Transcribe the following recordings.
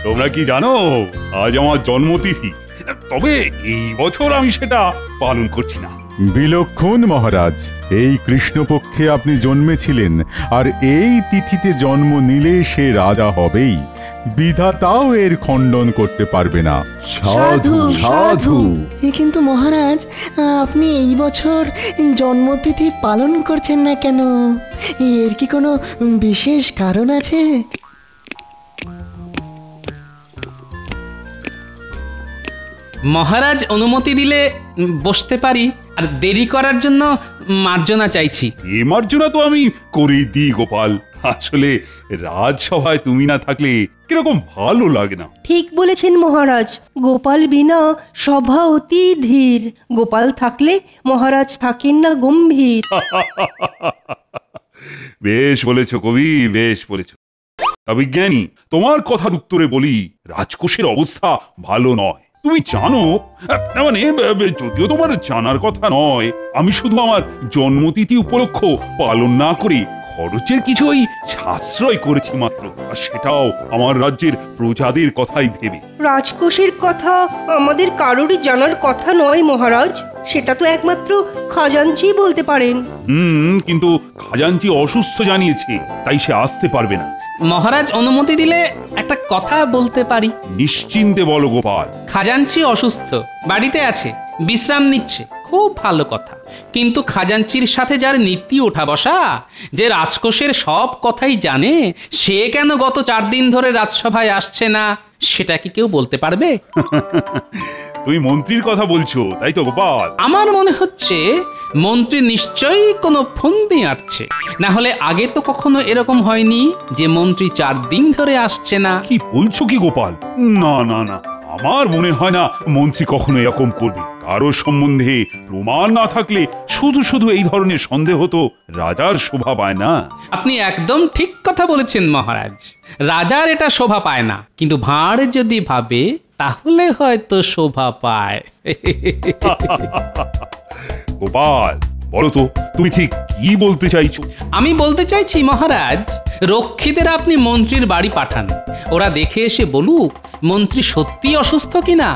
তোমরা কি জানো আজ আমার জন্মতিথি, তবে এই বছর আমি সেটা পালন করছি না। বিলক্ষণ মহারাজ, এই কৃষ্ণপক্ষে আপনি জন্মেছিলেন, আর এই তিথিতে জন্ম নিলে সে রাজা হবেই। বিধাতাও এর খণ্ডন করতে পারবে না। সাধু সাধু। কিন্তু মহারাজ, আপনি এই বছর জন্মতিথি পালন করছেন না কেন? এর কি কোনো বিশেষ কারণ আছে? মহারাজ অনুমতি দিলে বসতে পারি, আর দেরি করার জন্য মার্জনা চাইছি। এ মার্জনা তো আমি করেই দিই গোপাল। আসলে রাজসভায় তুমি না থাকলে কিরকম ভালো লাগে না। ঠিক বলেছেন মহারাজ, গোপাল বিনা সভা অতি ধীর। গোপাল থাকলে মহারাজ থাকেন না গম্ভীর। বেশ বলেছ কবি, বেশ বলেছ। তবে জ্ঞানী, তোমার কথার উত্তরে বলি, রাজকোষের অবস্থা ভালো নয়। তুমি জানো, মানে যদিও তোমার জানার কথা নয়, আমি শুধু আমার জন্মতিথি উপলক্ষ পালন না করে খরচের কিছু ওই সাশ্রয় করেছি মাত্র, আর সেটাও আমার রাজ্যের প্রজাদের কথাই ভেবে। রাজকোষের কথা আমাদের কারোরই জানার কথা নয় মহারাজ, সেটা তো একমাত্র খাজাঞ্চি বলতে পারেন। কিন্তু খাজাঞ্চি অসুস্থ জানিয়েছে, তাই সে আসতে পারবে না। মহারাজ অনুমতি দিলে একটা কথা বলতে পারি। নিশ্চিন্তে বলো গোপাল। খাজাঞ্চি অসুস্থ, বাড়িতে আছে, বিশ্রাম নিচ্ছে, খুব ভালো কথা। কিন্তু খাজাঞ্চির সাথে যার নীতি ওঠা বসা, যে রাজকোষের সব কথাই জানে, সে কেন গত 4 দিন ধরে রাজসভায় আসছে না, সেটা কি কেউ বলতে পারবে? তুমি মন্ত্রীর কথা বলছো, তাই তো গোপাল? আমার মনে হচ্ছে মন্ত্রী নিশ্চয়ই কোনো ফন্দি আঁটছে, না হলে আগে তো কখনো এরকম হয়নি যে মন্ত্রী 4 দিন ধরে আসছে না। কি বলছো কি গোপাল? না না না, আমার মনে হয় না মন্ত্রী কখনো এরকম করবে। কারো সম্বন্ধে প্রমাণ না থাকলে শুধু শুধু এই ধরনের সন্দেহ তো রাজার শোভা পায় না। আপনি একদম ঠিক কথা বলেছেন মহারাজ, রাজার এটা শোভা পায় না, কিন্তু ভাঁড় যদি ভাবে তাহলে হয়তো শোভা পায়। গোপাল, বলো তো তুমি ঠিক কি বলতে চাইছো? আমি বলতে চাইছি মহারাজ, রক্ষীদের আপনি মন্ত্রীর বাড়ি পাঠান, ওরা দেখে এসে বলুক মন্ত্রী সত্যি অসুস্থ কিনা,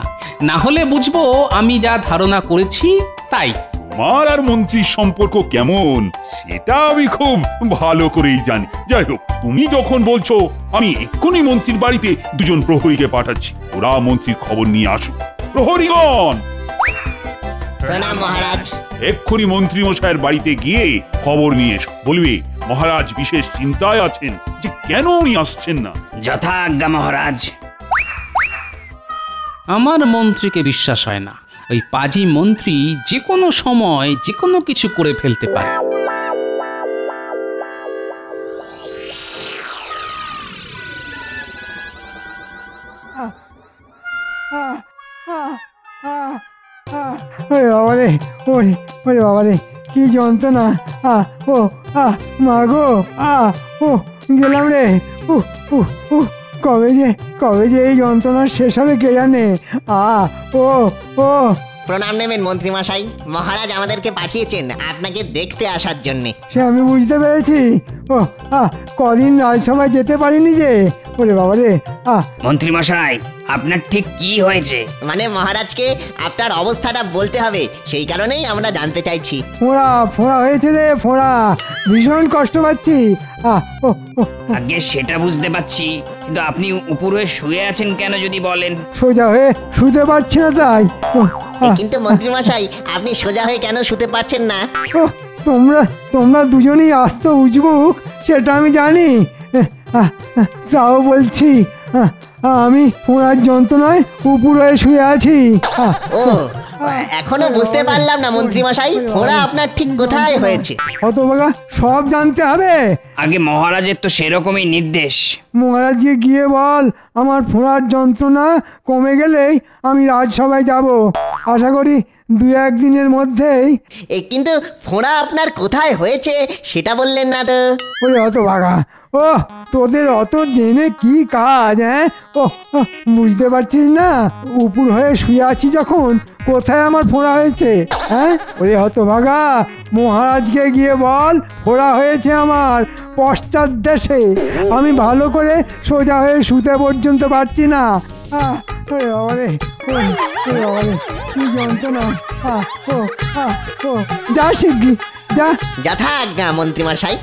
না হলে বুঝবো আমি যা ধারণা করেছি তাই। তোমার আর মন্ত্রীর সম্পর্ক কেমন সেটা আমি খুব ভালো করেই জানি। যাই হোক, তুমি যখন বলছো, আমি এক্ষুনি মন্ত্রীর বাড়িতে 2 প্রহরীকে পাঠাচ্ছি, ওরা মন্ত্রীর খবর নিয়ে আসুক। প্রহরীগণ, প্রণাম মহারাজ। এক্ষুনি মন্ত্রী মশাইয়ের বাড়িতে গিয়ে খবর নিয়ে এসো। বলবে মহারাজ বিশেষ চিন্তায় আছেন যে কেন উনি আসছেন না। যথাজ্ঞা মহারাজ। আমার মন্ত্রীকে বিশ্বাস হয় না, ওই পাজি মন্ত্রী যে কোনো সময় যে কোনো কিছু করে ফেলতে পারে। ওরে বাবারে, ওরে ওরে বাবারে, কি যন্ত্রণা! ও মা গো, ও গেলাম রে। কবে যে এই যন্ত্রণা শেষ হবে কে জানে। ও প্রণাম নেবেন মন্ত্রী মশাই, মহারাজ আমাদেরকে পাঠিয়েছেন আপনাকে দেখতে আসার জন্য। সে আমি বুঝতে পেরেছি। কদিন রাজসভায় যেতে পারিনি যে। ওরে বাবারে। মন্ত্রী মশাই, আপনার ঠিক কি হয়েছে? মানে মহারাজকে আপনার অবস্থাটা বলতে হবে, সেই কারণেই আমরা জানতে চাইছি। ফোঁড়া হয়েছে রে, ফোঁড়া, ভীষণ কষ্ট পাচ্ছি। আগে সেটা বুঝতে পারছি, কিন্তু আপনি উপরে শুয়ে আছেন কেন যদি বলেন? সোজা হয়ে শুতে পারছি না তাই। কিন্তু মন্ত্রী মশাই, আপনি সোজা হয়ে কেন শুতে পারছেন না? তোমরা দুজনেই আস্ত উজবুক, সেটা আমি জানি। তাও বলছি, আমি ফোঁড়ার যন্ত্রণায় উপর হয়ে শুয়ে আছি। এখনো বুঝতে পারলাম না মন্ত্রী মশাই, ফোঁড়া আপনার ঠিক কোথায় হয়েছে? হতভাগা, সব জানতে হবে। আগে মহারাজের তো সেরকমই নির্দেশ। মহারাজকে গিয়ে বল আমার ফোঁড়ার যন্ত্রণা কমে গেলেই আমি রাজসভায় যাব। আশা করি 2-1 দিনের মধ্যেই। কিন্তু ফোঁড়া আপনার কোথায় হয়েছে সেটা বললেন না তো। ওরে হতভাগা, তোদের অত জেনে কি কাজ? বুঝতে পারছিস না? উপর হয়ে শুয়ে আছি যখন, কোথায় আমার ফোঁড়া হয়েছে? ওরে হতভাগা, মহারাজকে গিয়ে বল ফোঁড়া হয়েছে আমার, পশ্চাৎ দেশে। আমি ভালো করে সোজা হয়ে শুতে পর্যন্ত পারছি না। ওরে বাবারে, ওরে বাবারে, কি যন্ত্রণা। যা শিগগি যা। যথা আজ্ঞা মন্ত্রীমশাই।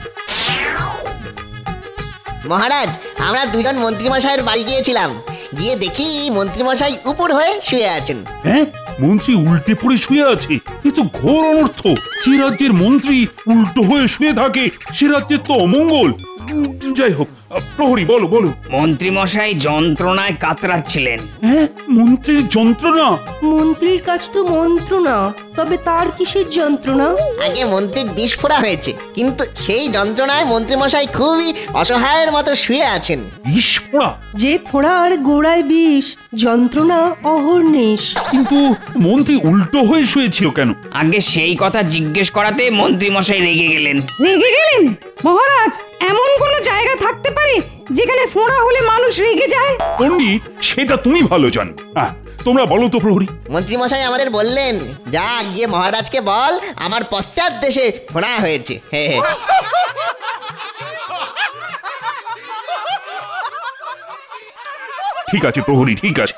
মহারাজ, আমরা দুজন মন্ত্রীমশাইয়ের বাড়ি গিয়েছিলাম, গিয়ে দেখি মন্ত্রীমশাই উপর হয়ে শুয়ে আছেন। হ্যাঁ, মন্ত্রী উল্টে পড়ে শুয়ে আছে, এ তো ঘোর অনর্থ। যে রাজ্যের মন্ত্রী উল্টো হয়ে শুয়ে থাকে সে রাজ্যের তো অমঙ্গল। যাই হোক, প্রহরী বলো বলো। মন্ত্রী মশাই যন্ত্রণায় কাতরাচ্ছিলেন। হ্যাঁ, মন্ত্রীর যন্ত্রণা? মন্ত্রীর কাছ তো মন্ত্রণা, তবে তার কিসের যন্ত্রণা? আগে মন্ত্রীর বিস্ফোরা হয়েছে, কিন্তু সেই যন্ত্রণায় মন্ত্রীমশাই খুবই অসহায়ের মতো শুয়ে আছেন। বিস্ফোরা? যে ফোড়ার গোড়ায় বিষ, যন্ত্রণা অহর্নিশ। কিন্তু মন্ত্রী উল্টো হয়ে শুয়েছিল কেন? আগে সেই কথা জিজ্ঞেস করাতে মন্ত্রী মশাই রেগে গেলেন। রেগে গেলেন? মহারাজ, এমন কোন জায়গা থাকতে পারে যেখানে ফোঁড়া হলে মানুষ রেগে যায়? পণ্ডিত, সেটা তুমি ভালো জানো। তোমরা বলো তো প্রহরী। মন্ত্রীমশাই আমাদের বললেন, যা গিয়ে মহারাজকে বল আমার পশ্চাৎ দেশে ফোড়া হয়েছে। হে হে। ঠিক আছে প্রহরী, ঠিক আছে,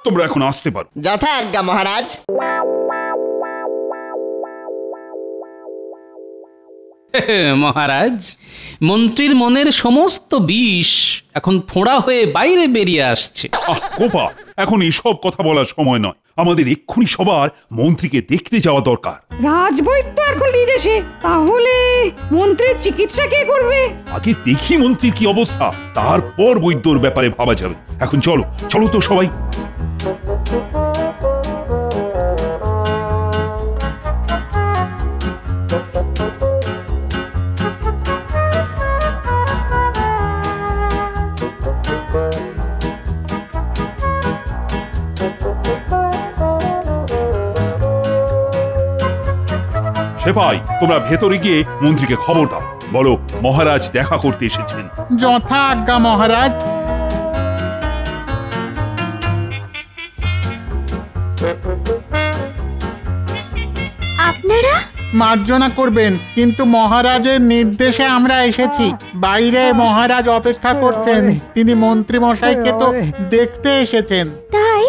তোমরা এখন আসতে পারো। যথা আজ্ঞা মহারাজ। মহারাজ, মন্ত্রীর মনের সমস্ত বিষ এখন ফোঁড়া হয়ে বাইরে বেরিয়ে আসছে। গোপাল, এখন এসব কথা বলার সময় নয়। আমাদের এক্ষুনি সবার মন্ত্রীকে দেখতে যাওয়া দরকার। রাজবৈদ্য এখন বিদেশে, তাহলে মন্ত্রীর চিকিৎসা কে করবে? আগে দেখি মন্ত্রীর কি অবস্থা, তারপর বৈদ্যর ব্যাপারে ভাবা যাবে। এখন চলো চলো তো সবাই। সেপাই, তোমরা ভেতরে গিয়ে মন্ত্রীকে খবর দাও, বলো মহারাজ দেখা করতে এসেছেন। যথা আজ্ঞা মহারাজ। আপনারা মার্জনা করবেন, কিন্তু মহারাজের নির্দেশে আমরা এসেছি। বাইরে মহারাজ অপেক্ষা করতেন, তিনি মন্ত্রী মশাইকে তো দেখতে এসেছেন। তাই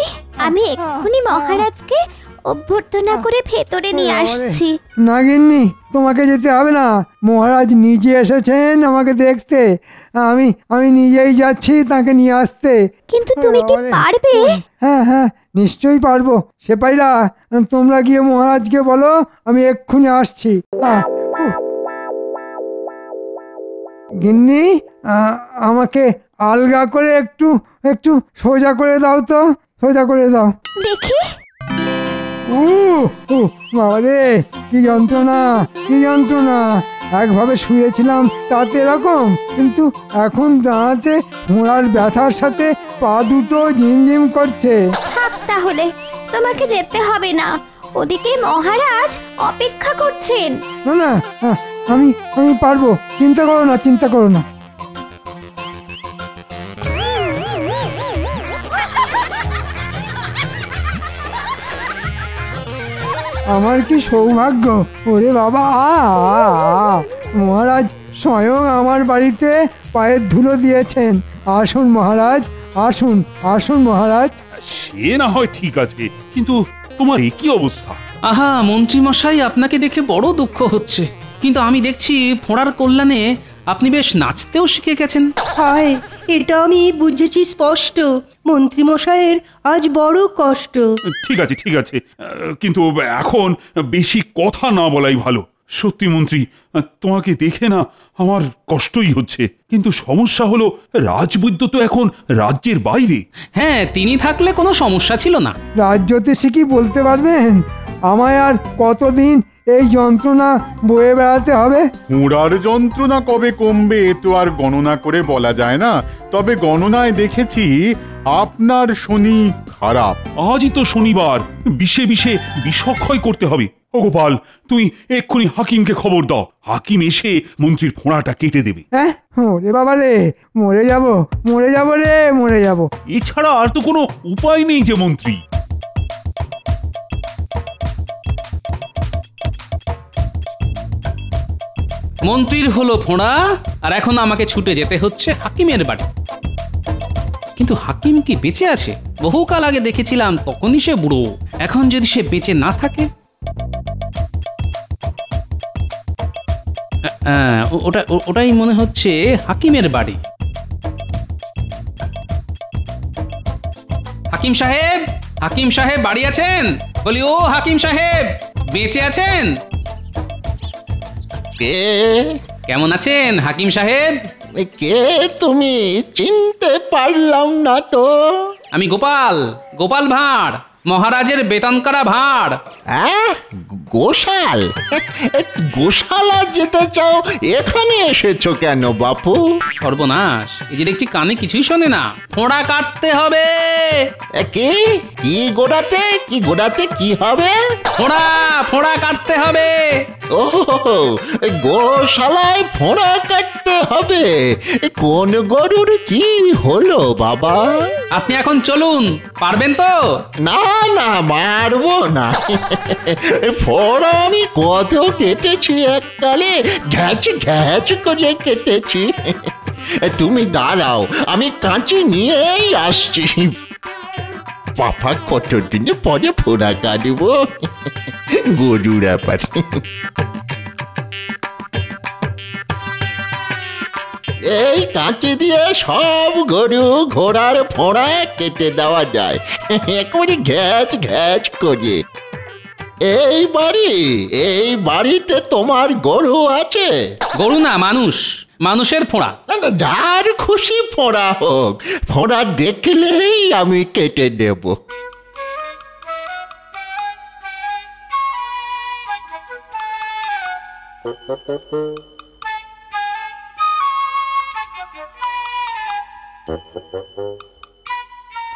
আমি এক্ষুনি মহারাজকে অভ্যর্থনা করে ভেতরে নিয়ে আসছি। না গিন্নি, তোমাকে যেতে হবে না, মহারাজ নিজে এসেছেন আমাকে দেখতে। আমি নিজেই যাচ্ছি তাকে নিয়ে আসতে। কিন্তু তুমি কি পারবে? হ্যাঁ হ্যাঁ, নিশ্চয়ই পারবো। সেপাইরা, তোমরা গিয়ে মহারাজকে বলো আমি এক্ষুনি আসছি। গিন্নি, আমাকে আলগা করে একটু একটু সোজা করে দাও তো, সোজা করে দাও দেখি। বাবারে, কি যন্ত্রণা, কি যন্ত্রণা। একভাবে শুয়েছিলাম তাতে এরকম, কিন্তু এখন দাঁড়াতে ঘোড়ার ব্যথার সাথে পা দুটো ঝিমঝিম করছে। থাক তাহলে, তোমাকে যেতে হবে না, ওদিকে মহারাজ অপেক্ষা করছেন। না না, আমি পারবো, চিন্তা করো না, চিন্তা করো না। আমার কি সৌভাগ্য, ওরে বাবা। মহারাজ স্বয়ং আমার বাড়িতে পায়ের ধুলো দিয়েছেন। আসুন মহারাজ, আসুন আসুন মহারাজ। সে না হয় ঠিক আছে, কিন্তু তোমার এ কি অবস্থা? আহা, মন্ত্রী মশাই, আপনাকে দেখে বড় দুঃখ হচ্ছে, কিন্তু আমি দেখছি ফোঁড়ার কল্যাণে আপনি বেশ নাচতেও শিখে গেছেন। হায়, এটা আমি বুঝেছি স্পষ্ট। মন্ত্রী মশাইয়ের আজ বড় কষ্ট। ঠিক আছে ঠিক আছে, কিন্তু এখন বেশি কথা না বলাই ভালো। সত্যি মন্ত্রী, তোমাকে দেখে না আমার কষ্টই হচ্ছে, কিন্তু সমস্যা হলো রাজবৈদ্য তো এখন রাজ্যের বাইরে। হ্যাঁ, তিনি থাকলে কোনো সমস্যা ছিল না। রাজ্যতে কি বলতে পারবেন আমায় আর কতদিন এই যন্ত্রণা বয়ে বেড়াতে হবে? ফোঁড়ার যন্ত্রণা কবে কমবে তো আর গণনা করে বলা যায় না, তবে গণনায় দেখেছি আপনার শনি খারাপ। আজই তো শনিবার, বিষে বিষে বিষক্ষয় করতে হবে। ও গোপাল, তুই এক্ষুনি হাকিমকে খবর দাও, হাকিম এসে মন্ত্রীর ফোঁড়াটা কেটে দেবে। হ্যাঁ, ওরে বাবা রে, মরে যাব রে, মরে যাব। এছাড়া আর তো কোনো উপায় নেই যে মন্ত্রী। মন্ত্রীর হলো ফোঁড়া, আর এখন আমাকে ছুটে যেতে হচ্ছে হাকিমের বাড়ি। কিন্তু হাকিম কি বেঁচে আছে? বহুকাল আগে দেখেছিলাম, তখনই সে বুড়ো। এখন যদি সে বেঁচে না থাকে, ওটাই মনে হচ্ছে হাকিমের বাড়ি। হাকিম সাহেব, হাকিম সাহেব বাড়ি আছেন? বলি, ও হাকিম সাহেব, বেঁচে আছেন? কে? কেমন আছেন হাকিম সাহেব? কে তুমি? চিনতে পারলাম না তো। আমি গোপাল, গোপাল ভাঁড়, মহারাজের বেতনকারা ভাঁড়। গোশাল? গোশালা যেতে চাও, এখানে এসেছো কেন বাপু? সর্বনাশ, এই যে দেখছি কানে কিছুই শোনে না। ফোঁড়া কাটতে হবে। কি কি গোড়াতে? কি গোড়াতে কি হবে? ফোঁড়া, ফোঁড়া কাটতে হবে। ও, গোশালায় ফোঁড়া কাটতে হবে? কোন গরুর কি হলো বাবা? আপনি এখন চলুন, পারবেন তো? না না, মারবো না। ফোঁড়া আমি কত কেটেছি এককালে, ঘ্যাচ ঘ্যাচ করে কেটেছি। তুমি দাঁড়াও, আমি কাঁচি নিয়েই আসছি। বাবা, কতদিন পরে ফোঁড়া কাটবো। গরুর ব্যাপার। এই কাঁচি দিয়ে সব গরু ঘোড়ার ফোঁড়া কেটে দেওয়া যায়, একেবারে ঘ্যাচ ঘ্যাচ করে। এই বাড়িতে তোমার গরু আছে? গরু না, মানুষ, মানুষের ফোঁড়া। যার খুশি ফোঁড়া হোক, ফোঁড়া দেখলেই আমি কেটে দেব।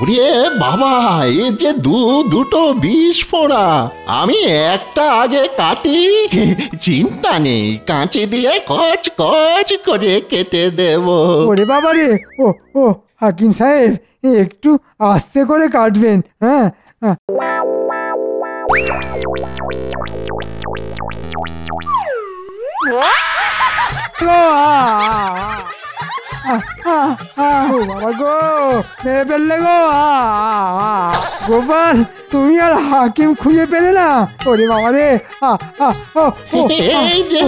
ওরে বাবা, এ যে দুটো বিষ ফোঁড়া। আমি একটা আগে কাটি, চিন্তা নেই, কাঁচি দিয়ে কচ কচ করে কেটে দেব। ওরে বাবা রে, ও হাকিম সাহেব, একটু আস্তে করে কাটবেন। হ্যাঁ, বাবা গো, মেরে ফেললে গো। গোপাল, তুমি আর হাকিম খুঁজে পেলে না? ওরে বাবা রে। এই যে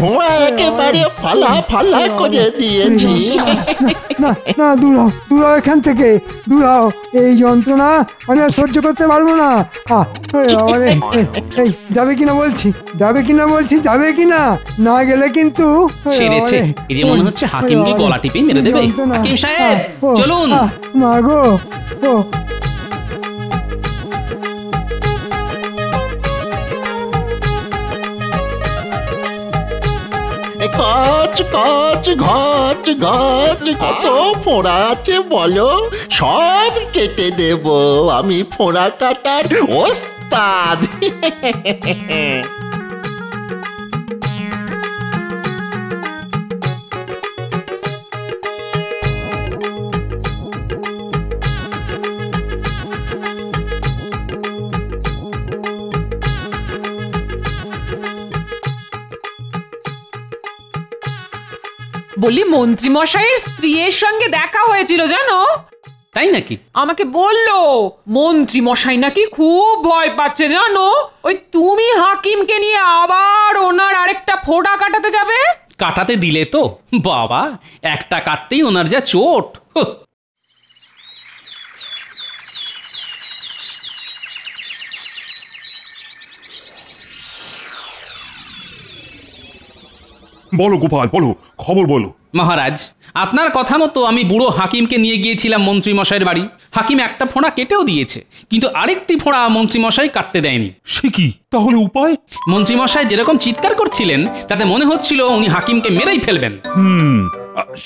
ফোঁড়া একেবারে ফালা ফালা করে দিয়েছি। না না, দূর হও এখান থেকে, দূর হও। এই যন্ত্রণা আমি আর সহ্য করতে পারবো না। এই যাবে কিনা বলছি, যাবে কিনা বলছি, যাবে কিনা? না গেলে কিন্তু সেরেছে। এই যে মনে হচ্ছে হাকিমকে গলা টিপে মেরে দেবে। হাকিম সাহেব, চলুন। মা গো, কচ কচ ঘচ ঘচ, কত ফোঁড়া আছে বলো? সব কেটে দেব, আমি ফোঁড়া কাটার ওস্তাদ। বলি, মন্ত্রী মশাইয়ের স্ত্রীর সঙ্গে দেখা হয়েছিল জানো? তাই নাকি? আমাকে বললো মন্ত্রী মশাই নাকি খুব ভয় পাচ্ছে জানো। ওই তুমি হাকিমকে নিয়ে আবার ওনার আরেকটা ফোঁড়া কাটাতে যাবে। কাটাতে দিলে তো বাবা, একটা কাটতেই ওনার যা চোট। বলো গোপাল, বলো, খবর বলো। মহারাজ, আপনার কথা মতো আমি বুড়ো হাকিমকে নিয়ে গিয়েছিলাম মন্ত্রী মশাইয়ের বাড়ি। হাকিম একটা ফোঁড়া কেটেও দিয়েছে, কিন্তু আরেকটি ফোঁড়া মন্ত্রী মশাই কাটতে দেয়নি। সে কি? তাহলে উপায়? মন্ত্রী মশাই যেরকম চিৎকার করছিলেন, তাতে মনে হচ্ছিল উনি হাকিমকে মেরেই ফেলবেন।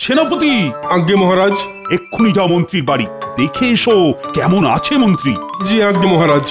সেনাপতি। আজ্ঞে মহারাজ। এক্ষুনি যাও মন্ত্রীর বাড়ি, দেখে এসো কেমন আছে মন্ত্রী। জি আজ্ঞে মহারাজ।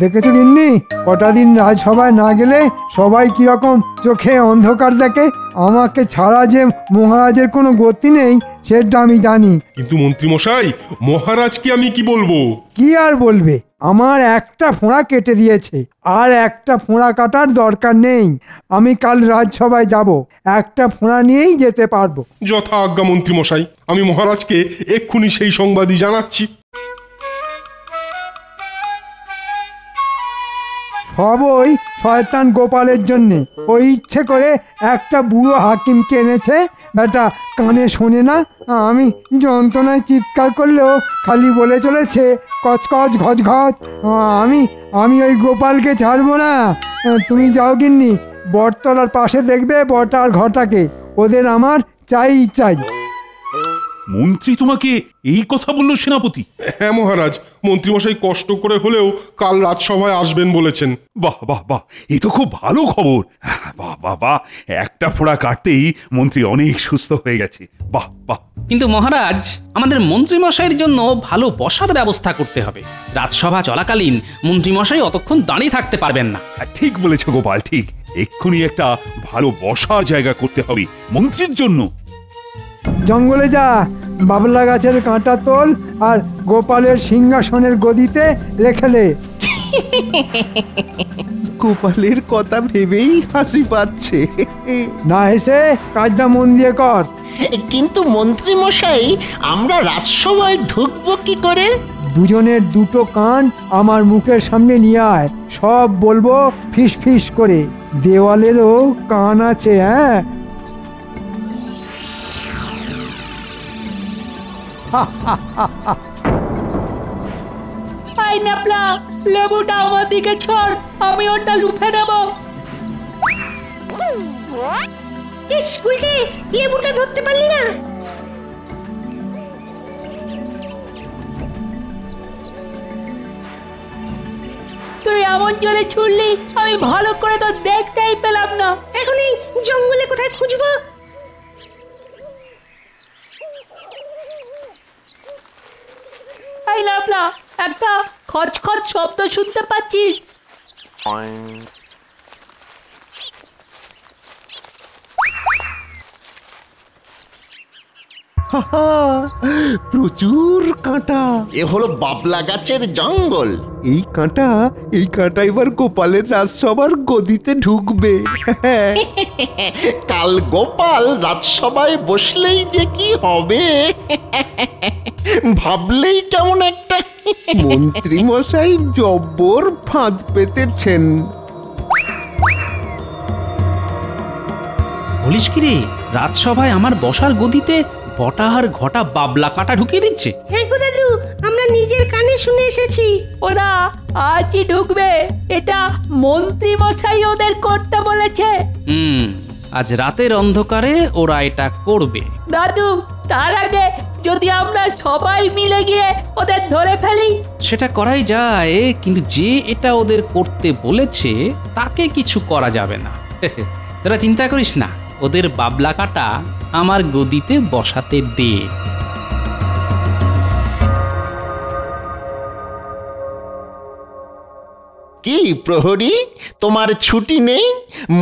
দেখেছো গিন্নি, কটা দিন রাজসভায় না গেলে সবাই কিরকম চোখে অন্ধকার দেখে। আমাকে ছাড়া যে মহারাজের কোনো গতি নেই সেটা আমি জানি। কিন্তু মন্ত্রী মশাই, মহারাজকে আমি কি বলবো? কি আর বলবে, আমার একটা ফোঁড়া কেটে দিয়েছে, আর একটা ফোঁড়া কাটার দরকার নেই। আমি কাল রাজসভায় যাব, একটা ফোঁড়া নিয়েই যেতে পারবো। যথা আজ্ঞা মন্ত্রী মশাই, আমি মহারাজকে এক্ষুনি সেই সংবাদই জানাচ্ছি। সব ওই শয়তান গোপালের জন্যে। ওই ইচ্ছে করে একটা বুড়ো হাকিমকে এনেছে, বেটা কানে শোনে না। আমি যন্ত্রণায় চিৎকার করলেও খালি বলে চলেছে কচকচ ঘচ ঘচ। আমি ওই গোপালকে ছাড়বো না। তুমি যাও গিন্নি, বটতলার পাশে দেখবে বটা আর ঘটাকে, ওদের আমার চাই চাই। মন্ত্রী তোমাকে এই কথা বললো সেনাপতি? হ্যাঁ মহারাজ, মন্ত্রীমশাই কষ্ট করে হলেও কাল রাজসভায় আসবেন বলেছেন। বাহ বাহ বাহ, এ তো খুব ভালো খবর। বাহ বাহ বাহ, একটা ফোঁড়া কাটতেই মন্ত্রী অনেক সুস্থ হয়ে গেছে। বাহ বাহ। কিন্তু মহারাজ, আমাদের মন্ত্রীমশাইয়ের জন্য ভালো বসার ব্যবস্থা করতে হবে। রাজসভা চলাকালীন মন্ত্রীমশাই অতক্ষণ দাঁড়িয়ে থাকতে পারবেন না। ঠিক বলেছ গোপাল, ঠিক। এক্ষুনি একটা ভালো বসার জায়গা করতে হবে মন্ত্রীর জন্য। জঙ্গলে যা, বাবলা গাছের কাঁটা তোল আর গোপালের সিংহাসনের গদিতে রেখে দে। গোপালের কথা ভেবেই হাসি পাচ্ছে। না হেসে কাজটা মন দিয়ে কর। কিন্তু মন্ত্রী মশাই, আমরা রাজসভায় ঢুকবো কি করে? দুজনের দুটো কান আমার মুখের সামনে নিয়ে আয়, সব বলবো ফিস ফিস করে। দেওয়ালেরও কান আছে। হ্যাঁ, লেবুটা আমার দিকে ছড়, আমি ওটা লুফে নেব। স্কুলকে লেবুটা ধরতে পারলি না? তুই এমন জোরে ছুড়লি, আমি ভালো করে তো দেখতেই পেলাম না। এখন এই জঙ্গলে কোথায় খুঁজবো? এই লাপলা, একটা খচখচ শব্দ শুনতে পাচ্ছিস? প্রচুর কাঁটা। এ হলো বাবলা গাছের জঙ্গল। এই কাঁটা এবার গোপালের রাজসভার গদিতে ঢুকবে। কাল গোপাল রাজসভায় বসলেই যে কি হবে, ভাবলেই কেমন একটা। মন্ত্রী মশাই জব্বর ফাঁদ পেতেছেন। বলিস কি রে, রাজসভায় আমার বসার গদিতে বটা আর ঘটা বাবলা কাঁটা ঢুকিয়ে দিচ্ছে? হ্যাঁ গো দাদু, আমরা নিজের কানে শুনে এসেছি। ওরা আজই ঢুকবে, এটা মন্ত্রী মশাই ওদের করতে বলেছে। আজ রাতের অন্ধকারে ওরা এটা করবে। দাদু, তার আগে যদি আমরা সবাই মিলে গিয়ে ওদের ধরে ফেলি। সেটা করাই যায়, কিন্তু যে এটা ওদের করতে বলেছে তাকে কিছু করা যাবে না। তোরা চিন্তা করিস না, ওদের বাবলা কাটা আমার গদিতে বসাতে দে। কি প্রহরী, তোমার ছুটি নেই?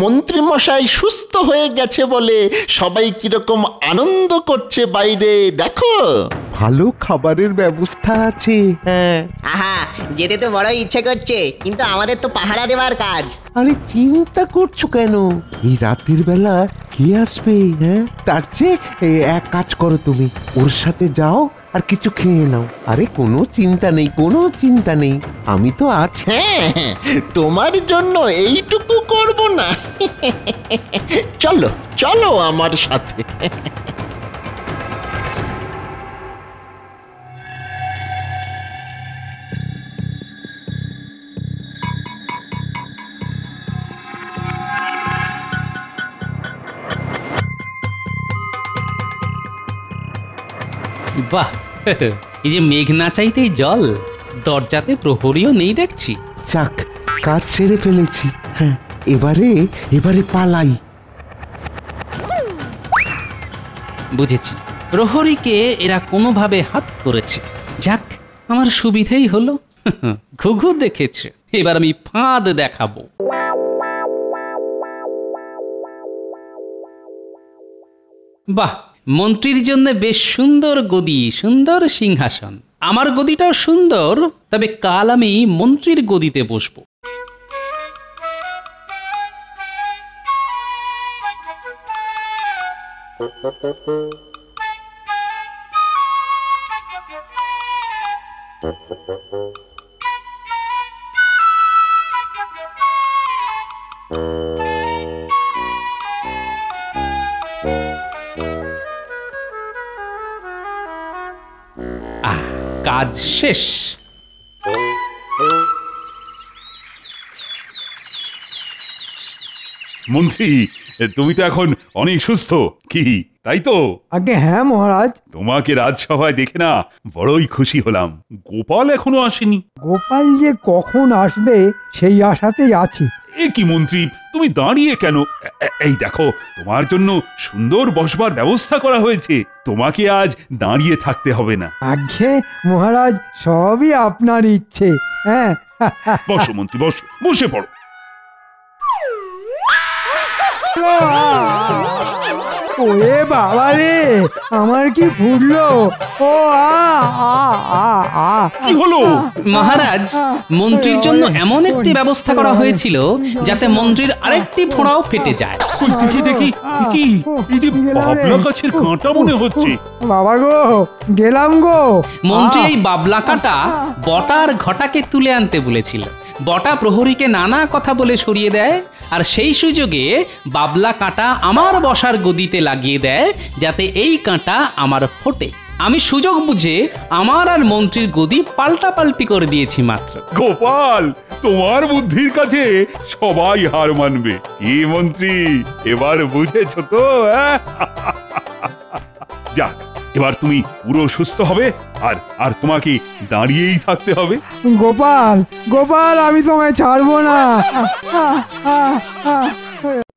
মন্ত্রী মশাই সুস্থ হয়ে গেছে বলে সবাই কিরকম আনন্দ করছে বাইরে দেখো। ভালো খাবারের ব্যবস্থা আছে। হ্যাঁ, আহা, যেতে তো বড় ইচ্ছে করছে, কিন্তু আমাদের তো পাহারা দেওয়ার কাজ। আরে চিন্তা করছো কেন? এই রাতের বেলা কে আসবে? হ্যাঁ, তার চেয়ে এক কাজ করো, তুমি ওর সাথে যাও আর কিছু খেয়ে নাও। আরে কোনো চিন্তা নেই, কোনো চিন্তা নেই, আমি তো আছি। হ্যাঁ, তোমার জন্য এইটুকু করব না? চলো চলো আমার সাথে। বাহ, এই যে মেঘ না চাইতেই জল, দরজাতে প্রহরীও নেই দেখছি। যাক, কাজ সেরে ফেলেছি। হ্যাঁ, এবারে পালাই। বুঝেছি, প্রহরীকে এরা কোনোভাবে হাত করেছে। যাক, আমার সুবিধেই হলো। ঘুঘু দেখেছে। এবার আমি ফাঁদ দেখাবো। বাহ, মন্ত্রীর জন্য বেশ সুন্দর গদি, সুন্দর সিংহাসন। আমার গদিটাও সুন্দর, তবে কাল আমি মন্ত্রীর গদিতে বসবো। কাজ শেষ। মন্ত্রী, তুমি তো এখন অনেক সুস্থ, কি তাই তো? আগে হ্যাঁ মহারাজ। তোমাকে রাজসভায় দেখে না বড়ই খুশি হলাম। গোপাল এখনো আসেনি। গোপাল যে কখন আসবে সেই আশাতেই আছি। এ কি মন্ত্রী, তুমি দাঁড়িয়ে কেন? এই দেখো, তোমার জন্য সুন্দর বসবার ব্যবস্থা করা হয়েছে। তোমাকে আজ দাঁড়িয়ে থাকতে হবে না। আগে মহারাজ, সবই আপনার ইচ্ছে। হ্যাঁ, বসো মন্ত্রী, বসো, বসে পড়ো। ওরে বাবা রে, আমার কি ফুটলো! ও কি হলো? মহারাজ, মন্ত্রীর জন্য এমন একটি ব্যবস্থা করা হয়েছিল যাতে মন্ত্রীর আরেকটি ফোঁড়াও ফেটে যায়। দেখি দেখি, কি এই যে বাবলা গাছের কাঁটা মনে হচ্ছে। বাবা গো, গেলাম গো। মন্ত্রী এই বাবলা কাঁটা বটার ঘটাকে তুলে আনতে বলেছিল। বটা প্রহরীকে নানা কথা বলে সরিয়ে দেয়, আর সেই সুযোগে বাবলা কাঁটা আমার বসার গদিতে লাগিয়ে দেয় যাতে এই কাঁটা আমার ফোটে। আমি সুযোগ বুঝে আমার আর মন্ত্রীর গদি পাল্টাপাল্টি করে দিয়েছি মাত্র। গোপাল, তোমার বুদ্ধির কাছে সবাই হার মানবে। কি মন্ত্রী, এবার বুঝেছ তো? যাক, এবার তুমি পুরো সুস্থ হবে, আর আর তোমাকে দাঁড়িয়েই থাকতে হবে। গোপাল, গোপাল, আমি তোমায় ছাড়বো না।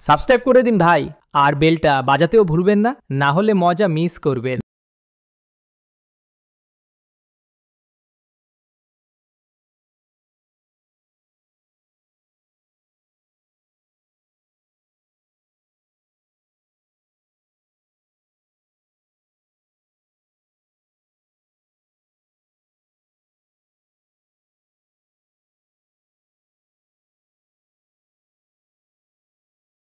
সাবস্ক্রাইব করে দিন ভাই, আর বেলটা বাজাতেও ভুলবেন না, না হলে মজা মিস করবেন।